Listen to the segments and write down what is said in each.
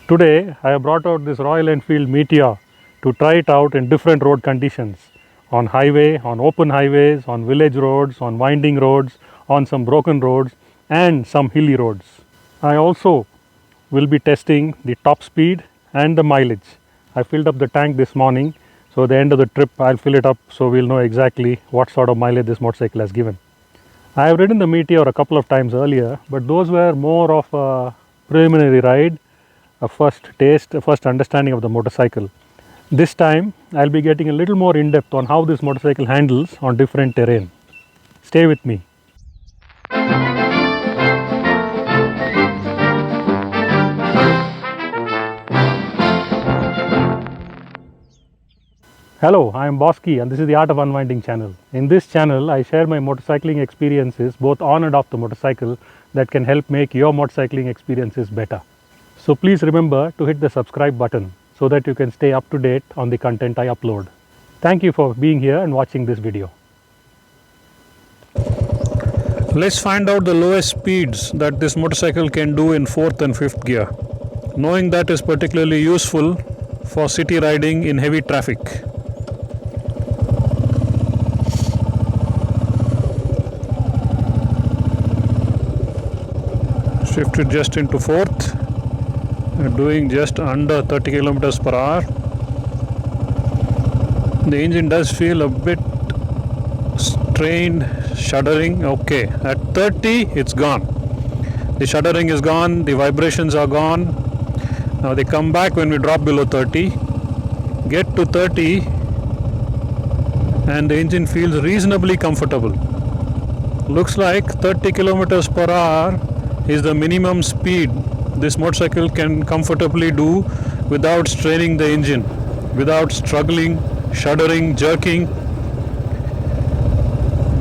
Today I have brought out this Royal Enfield Meteor to try it out in different road conditions, on highway, on open highways, on village roads, on winding roads, on some broken roads and some hilly roads. I also will be testing the top speed and the mileage. I filled up the tank this morning, so at the end of the trip I'll fill it up so we'll know exactly what sort of mileage this motorcycle has given. I have ridden the Meteor a couple of times earlier, but those were more of a preliminary ride, a first taste, a first understanding of the motorcycle. This time I'll be getting a little more in depth on how this motorcycle handles on different terrain. Stay with me. Hello, I am Bosky and this is the Art of Unwinding channel. In this channel, I share my motorcycling experiences both on and off the motorcycle that can help make your motorcycling experiences better. So please remember to hit the subscribe button so that you can stay up to date on the content I upload. Thank you for being here and watching this video. Let's find out the lowest speeds that this motorcycle can do in 4th and 5th gear. Knowing that is particularly useful for city riding in heavy traffic. Shifted just into 4th, doing just under 30 kilometers per hour. The engine does feel a bit strained, shuddering. Okay, at 30 it's gone. The shuddering is gone, the vibrations are gone. Now they come back when we drop below 30. Get to 30 and the engine feels reasonably comfortable. Looks like 30 kilometers per hour is the minimum speed this motorcycle can comfortably do without straining the engine, without struggling, shuddering, jerking.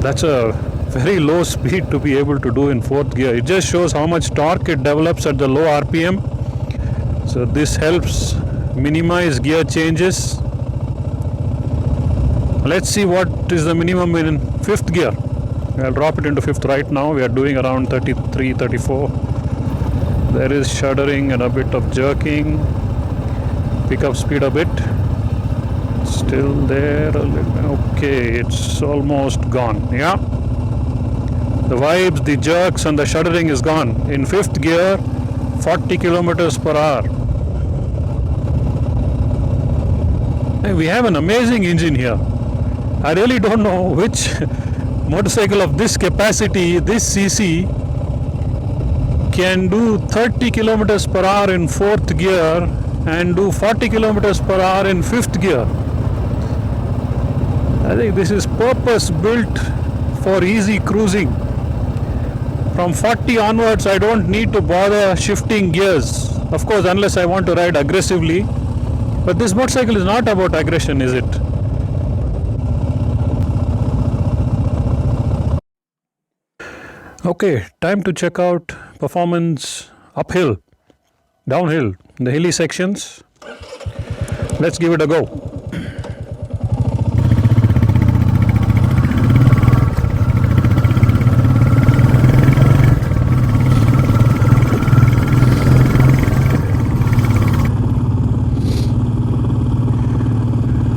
That's a very low speed to be able to do in 4th gear. It just shows how much torque it develops at the low RPM. So this helps minimize gear changes. Let's see what is the minimum in 5th gear. I'll drop it into 5th right now. We are doing around 33, 34. There is shuddering and a bit of jerking. Pick up speed a bit. Still there. Okay, it's almost gone. Yeah. The vibes, the jerks and the shuddering is gone. In 5th gear, 40 kilometers per hour. Hey, we have an amazing engine here. I really don't know which motorcycle of this capacity, this cc, can do 30 kilometers per hour in 4th gear and do 40 kilometers per hour in 5th gear. I think this is purpose built for easy cruising. From 40 onwards I don't need to bother shifting gears, of course, unless I want to ride aggressively. But this motorcycle is not about aggression, is it? Okay, time to check out performance uphill, downhill, the hilly sections. Let's give it a go.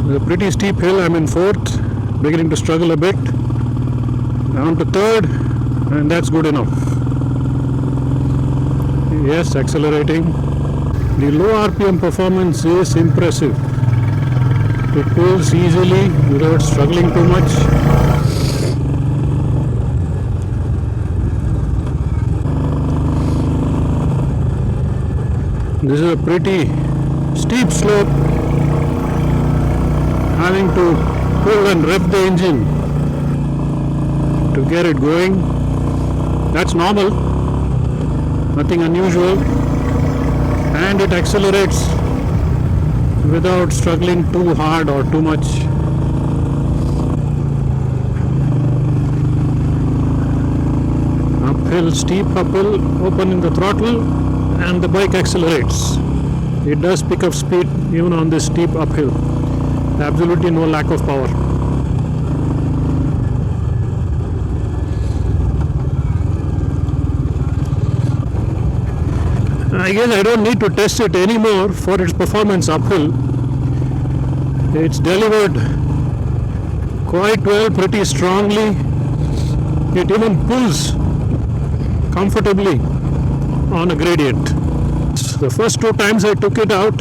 It's a pretty steep hill. I'm in 4th, beginning to struggle a bit. Down to 3rd. And that's good enough. Yes, accelerating. The low RPM performance is impressive. It pulls easily without struggling too much. This is a pretty steep slope. Having to pull and rev the engine to get it going. That's normal, nothing unusual, and it accelerates without struggling too hard or too much. Uphill, steep uphill, opening the throttle and the bike accelerates. It does pick up speed even on this steep uphill. Absolutely no lack of power. I guess I don't need to test it anymore for its performance uphill. It's delivered quite well, pretty strongly. It even pulls comfortably on a gradient. The first 2 times I took it out,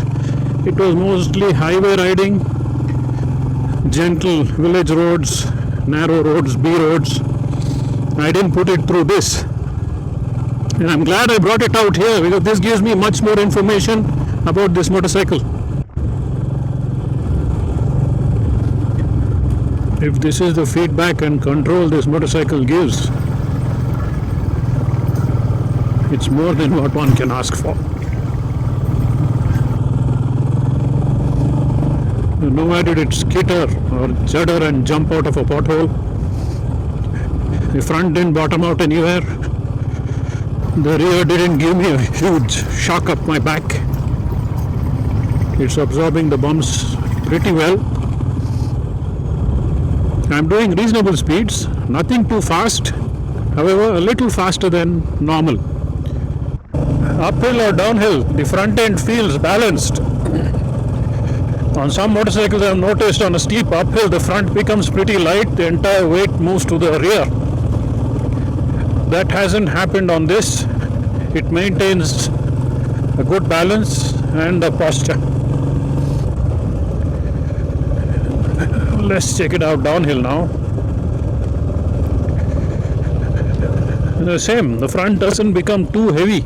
it was mostly highway riding, gentle village roads, narrow roads, B roads. I didn't put it through this. And I'm glad I brought it out here because this gives me much more information about this motorcycle. If this is the feedback and control this motorcycle gives, it's more than what one can ask for. Nowhere did it skitter or judder and jump out of a pothole. The front didn't bottom out anywhere. The rear didn't give me a huge shock up my back. It's absorbing the bumps pretty well. I'm doing reasonable speeds, nothing too fast, however a little faster than normal. Uphill or downhill, the front end feels balanced. On some motorcycles I've noticed on a steep uphill the front becomes pretty light, the entire weight moves to the rear. That hasn't happened on this. It maintains a good balance and a posture. Let's check it out downhill now. The same, the front doesn't become too heavy.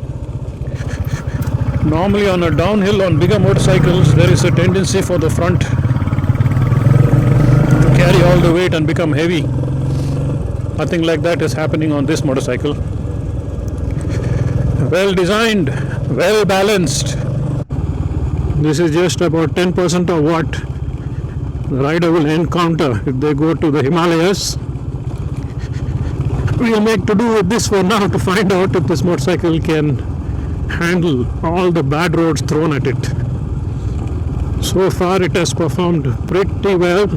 Normally on a downhill on bigger motorcycles there is a tendency for the front to carry all the weight and become heavy. Nothing like that is happening on this motorcycle. Well designed, well balanced. This is just about 10% of what the rider will encounter if they go to the Himalayas. We'll make to do with this for now to find out if this motorcycle can handle all the bad roads thrown at it. So far it has performed pretty well.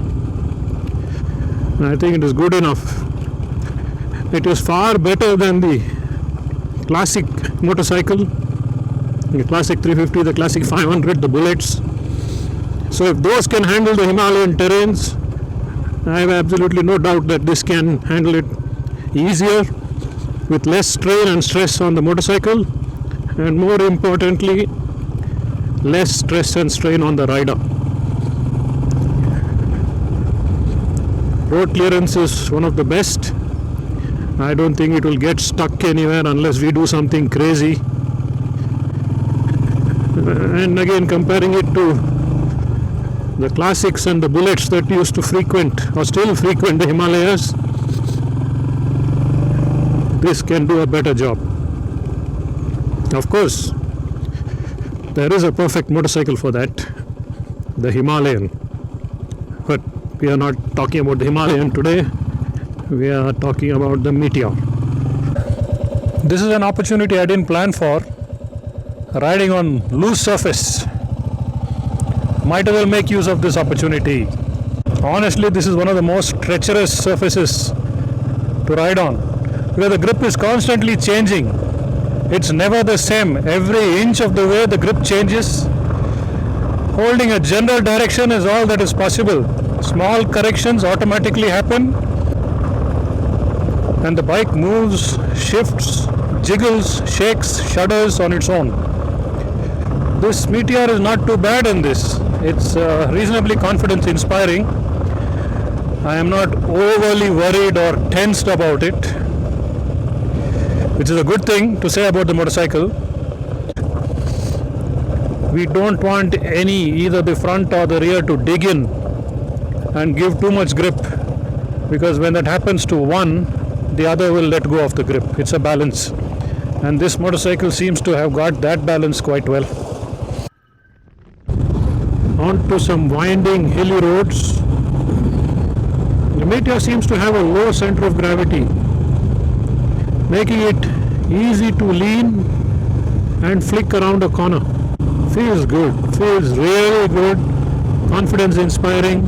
I think it is good enough. It is far better than the classic motorcycle, the classic 350, the classic 500, the bullets. So if those can handle the Himalayan terrains, I have absolutely no doubt that this can handle it easier with less strain and stress on the motorcycle, and more importantly less stress and strain on the rider. Road clearance is one of the best. I don't think it will get stuck anywhere unless we do something crazy. And again, comparing it to the classics and the bullets that used to frequent or still frequent the Himalayas, this can do a better job. Of course, there is a perfect motorcycle for that, the Himalayan. But we are not talking about the Himalayan today. We are talking about the Meteor. This is an opportunity I didn't plan for. Riding on loose surface. Might as well make use of this opportunity. Honestly, this is one of the most treacherous surfaces to ride on, where the grip is constantly changing. It's never the same. Every inch of the way the grip changes. Holding a general direction is all that is possible. Small corrections automatically happen, and the bike moves, shifts, jiggles, shakes, shudders on its own. This Meteor is not too bad in this. It's reasonably confidence inspiring. I am not overly worried or tensed about it, which is a good thing to say about the motorcycle. We don't want either the front or the rear to dig in and give too much grip, because when that happens to one, the other will let go of the grip. It's a balance, and this motorcycle seems to have got that balance quite well. On to some winding hilly roads. The Meteor seems to have a low center of gravity, making it easy to lean and flick around a corner. Feels good, feels really good, confidence inspiring,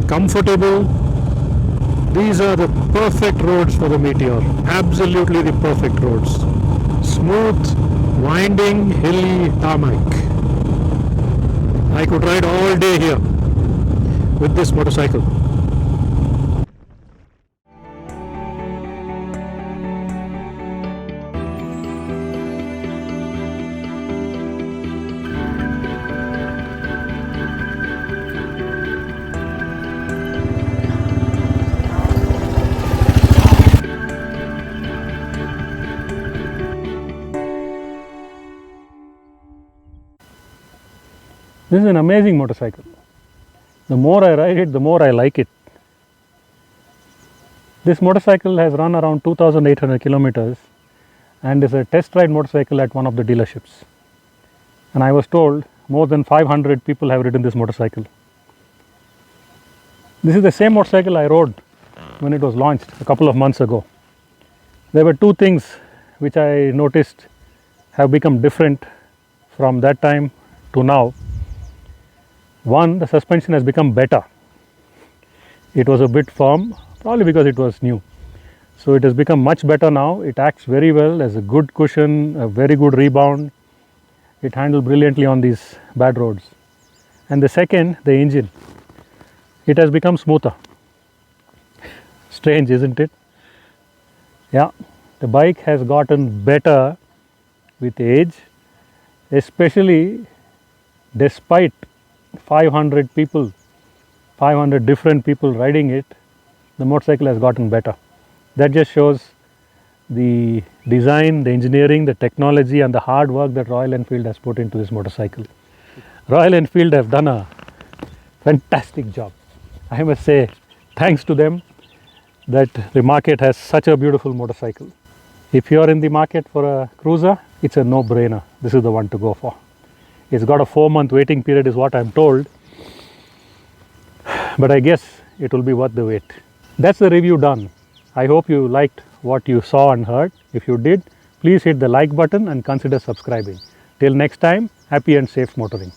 comfortable. These are the perfect roads for the Meteor, absolutely the perfect roads. Smooth, winding, hilly tarmac. I could ride all day here with this motorcycle. This is an amazing motorcycle. The more I ride it, the more I like it. This motorcycle has run around 2,800 kilometers and is a test ride motorcycle at one of the dealerships. And I was told more than 500 people have ridden this motorcycle. This is the same motorcycle I rode when it was launched a couple of months ago. There were two things which I noticed have become different from that time to now. One, the suspension has become better. It was a bit firm, probably because it was new. So it has become much better now. It acts very well as a good cushion, a very good rebound. It handled brilliantly on these bad roads. And the second, the engine. It has become smoother. Strange, isn't it? Yeah, the bike has gotten better with age, especially despite 500 people, 500 different people riding it, the motorcycle has gotten better. That just shows the design, the engineering, the technology and the hard work that Royal Enfield has put into this motorcycle. Royal Enfield have done a fantastic job. I must say thanks to them that the market has such a beautiful motorcycle. If you are in the market for a cruiser, it's a no-brainer. This is the one to go for. It's got a 4-month waiting period is what I'm told, but I guess it will be worth the wait. That's the review done. I hope you liked what you saw and heard. If you did, please hit the like button and consider subscribing. Till next time, happy and safe motoring.